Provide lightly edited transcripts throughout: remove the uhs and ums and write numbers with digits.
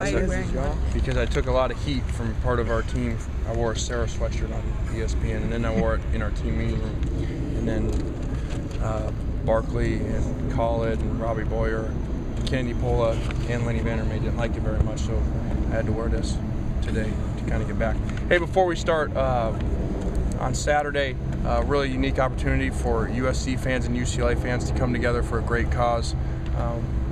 Because I took a lot of heat from part of our team. I wore a Sarah sweatshirt on ESPN, and then I wore it in our team meeting room. And then Barkley and Khalid and Robbie Boyer, Kennedy Pola, and Lenny Vandermeer didn't like it very much, so I had to wear this today to kind of get back. Hey, before we start, on Saturday, a really unique opportunity for USC fans and UCLA fans to come together for a great cause.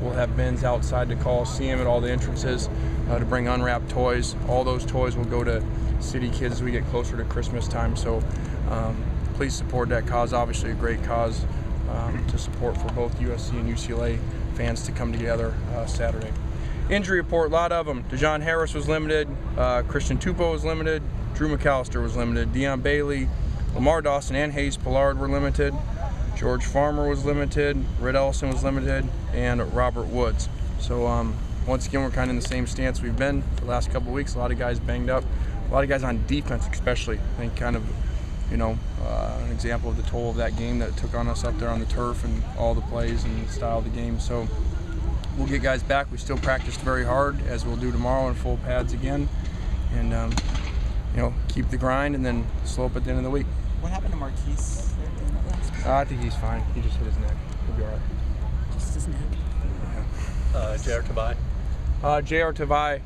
We'll have bins outside the Coliseum at all the entrances to bring unwrapped toys. All those toys will go to city kids as we get closer to Christmas time. So please support that cause. Obviously a great cause to support for both USC and UCLA fans to come together Saturday. Injury report, a lot of them. DeJohn Harris was limited, Christian Tupou was limited, Drew McAllister was limited, Deion Bailey, Lamar Dawson and Hayes Pollard were limited. George Farmer was limited, Red Ellison was limited, and Robert Woods. So once again, we're kind of in the same stance we've been for the last couple of weeks. A lot of guys banged up, a lot of guys on defense especially. I think kind of, an example of the toll of that game that it took on us up there on the turf and all the plays and the style of the game. So we'll get guys back. We still practiced very hard, as we'll do tomorrow in full pads again. And, keep the grind and then slow up at the end of the week. What happened to Marquise? I think he's fine. He just hit his neck. He'll be all right. Just his neck. Yeah. J.R. Tavai? J.R. Tavai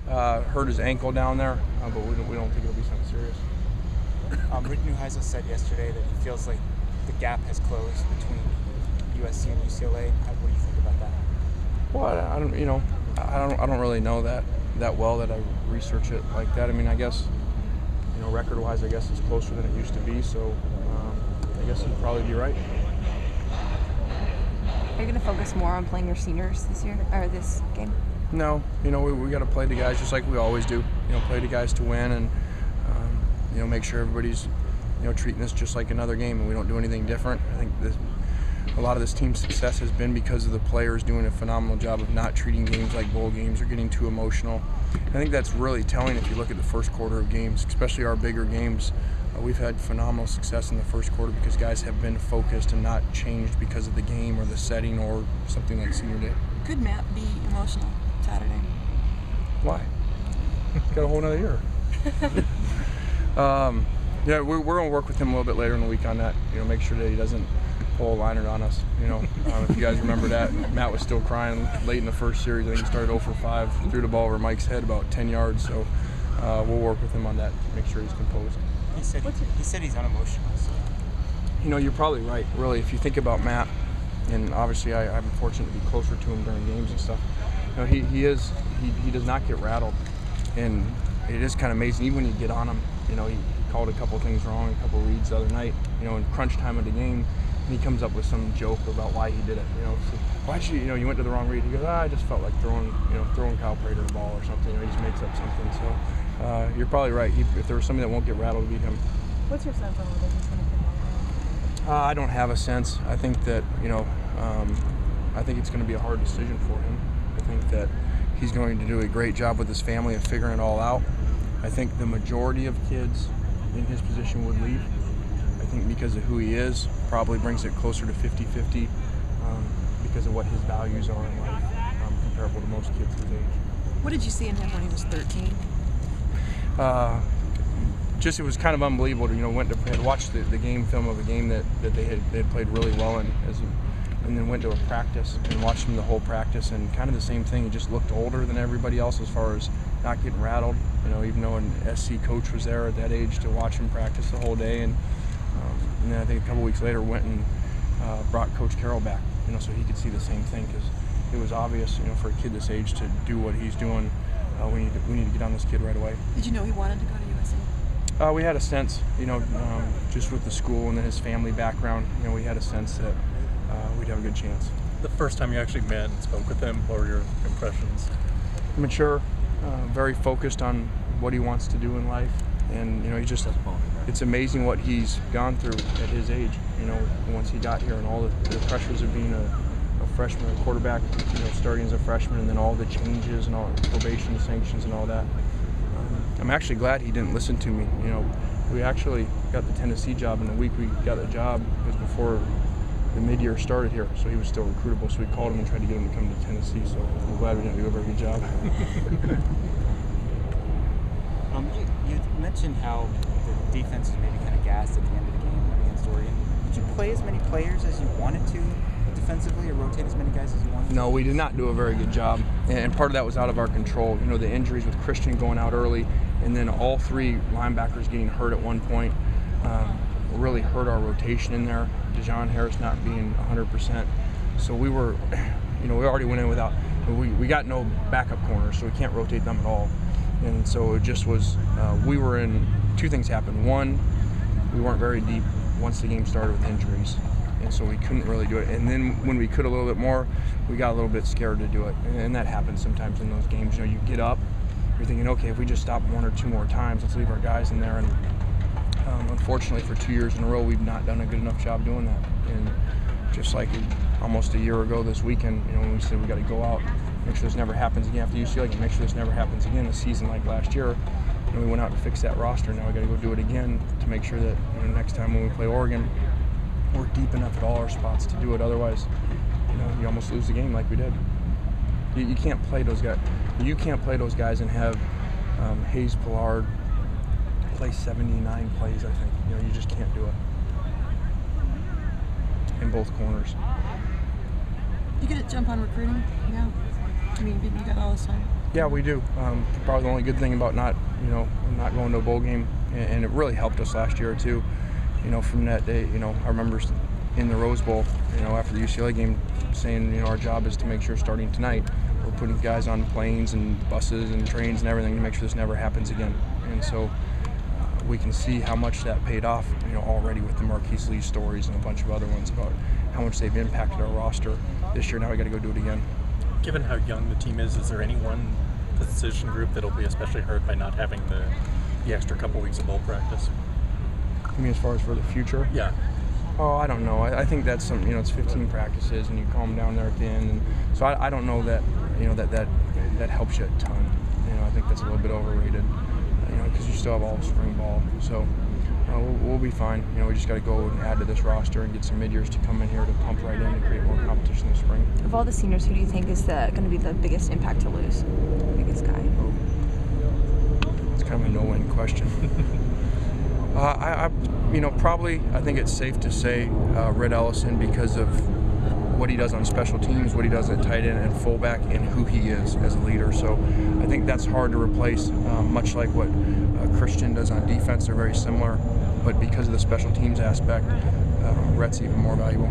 hurt his ankle down there, but we don't think it'll be something serious. Rick Neuheisel said yesterday that he feels like the gap has closed between USC and UCLA. What do you think about that? Well, I don't really know that well that I research it like that. I mean, I guess, record-wise, I guess it's closer than it used to be. So I guess you'd probably be right. Are you going to focus more on playing your seniors this year or this game? No, we got to play the guys just like we always do. Play the guys to win, and make sure everybody's treating this just like another game, and we don't do anything different. I think a lot of this team's success has been because of the players doing a phenomenal job of not treating games like bowl games or getting too emotional. I think that's really telling if you look at the first quarter of games, especially our bigger games. We've had phenomenal success in the first quarter because guys have been focused and not changed because of the game or the setting or something like senior day. Could Matt be emotional Saturday? Why? Got a whole nother year. Yeah, we're going to work with him a little bit later in the week on that. Make sure that he doesn't pull a liner on us. If you guys remember that, Matt was still crying late in the first series. I think he started 0 for 5, threw the ball over Mike's head about 10 yards. So we'll work with him on that, make sure he's composed. He said he's unemotional. So. You're probably right. Really, if you think about Matt, and obviously I'm fortunate to be closer to him during games and stuff. He does not get rattled, and it is kind of amazing. Even when you get on him, he called a couple things wrong, a couple reads the other night. In crunch time of the game, and he comes up with some joke about why he did it. So why'd you went to the wrong read? He goes, I just felt like throwing Kyle Prater the ball or something. He just makes up something. So. You're probably right. If there was somebody that won't get rattled, it'd be him. What's your sense on whether he's going to get I don't have a sense. I think that I think it's going to be a hard decision for him. I think that he's going to do a great job with his family of figuring it all out. I think the majority of kids in his position would leave. I think because of who he is, probably brings it closer to 50-50 because of what his values are in life, comparable to most kids his age. What did you see in him when he was 13? It was kind of unbelievable to watch the game film of a game that they had played really well in, and then went to a practice and watched him the whole practice, and kind of the same thing. He just looked older than everybody else as far as not getting rattled. Even though an SC coach was there at that age to watch him practice the whole day, and then I think a couple weeks later went and brought Coach Carroll back, so he could see the same thing, because it was obvious, for a kid this age to do what he's doing. We need to get on this kid right away. Did you know he wanted to go to USC? We had a sense, just with the school and then his family background, we had a sense that we'd have a good chance. The first time you actually met and spoke with him, what were your impressions? Mature, very focused on what he wants to do in life, and it's amazing what he's gone through at his age. Once he got here and all the pressures of being a freshman, a quarterback, starting as a freshman, and then all the changes and all probation sanctions and all that. I'm actually glad he didn't listen to me. We actually got the Tennessee job, and the week we got the job was before the mid-year started here, so he was still recruitable. So we called him and tried to get him to come to Tennessee. So I'm glad we didn't do a very good job. You mentioned how the defense is maybe kind of gassed at the end of the game against Oregon. Did you play as many players as you wanted to defensively, or rotate as many guys as you wanted to? No, we did not do a very good job, and part of that was out of our control. You know, the injuries with Christian going out early, and then all three linebackers getting hurt at one point really hurt our rotation in there. DeJon Harris not being 100%. So we were, we already went in without, we got no backup corners, so we can't rotate them at all. And so it just was, we were in, two things happened. One, we weren't very deep once the game started with injuries, and so we couldn't really do it. And then when we could a little bit more, we got a little bit scared to do it. And that happens sometimes in those games. You get up, you're thinking, okay, if we just stop one or two more times, let's leave our guys in there. And unfortunately, for 2 years in a row, we've not done a good enough job doing that. And just like almost a year ago this weekend, when we said we got to go out, make sure this never happens again after UCLA, make sure this never happens again a season like last year. We went out to fix that roster. Now we got to go do it again to make sure that next time when we play Oregon, we're deep enough at all our spots to do it. Otherwise, you almost lose the game like we did. You can't play those guys. You can't play those guys and have Hayes Pillard play 79 plays. I think you just can't do it in both corners. You get a jump on recruiting? Yeah. I mean, you got all this time. Yeah, we do. Probably the only good thing about not going to a bowl game, and it really helped us last year too. From that day, I remember in the Rose Bowl, after the UCLA game, saying, our job is to make sure starting tonight, we're putting guys on planes and buses and trains and everything to make sure this never happens again. And so we can see how much that paid off, already with the Marquise Lee stories and a bunch of other ones about how much they've impacted our roster this year. Now we got to go do it again. Given how young the team is there any one position group that'll be especially hurt by not having the extra couple weeks of bowl practice? You mean as far as for the future? Yeah. Oh, I don't know. I think that's some. It's 15 practices, and you calm down there at the end. And so I don't know that. That helps you a ton. I think that's a little bit overrated. Because you still have all the spring ball. So we'll be fine. We just got to go and add to this roster and get some mid-years to come in here to pump right in and create more competition this spring. Of all the seniors, who do you think is going to be the biggest impact to lose? Biggest guy? It's kind of a no-win question. Probably I think it's safe to say Red Ellison, because of what he does on special teams, what he does at tight end and fullback, and who he is as a leader. So I think that's hard to replace, much like what Christian does on defense. They're very similar, but because of the special teams aspect, Rhett's even more valuable.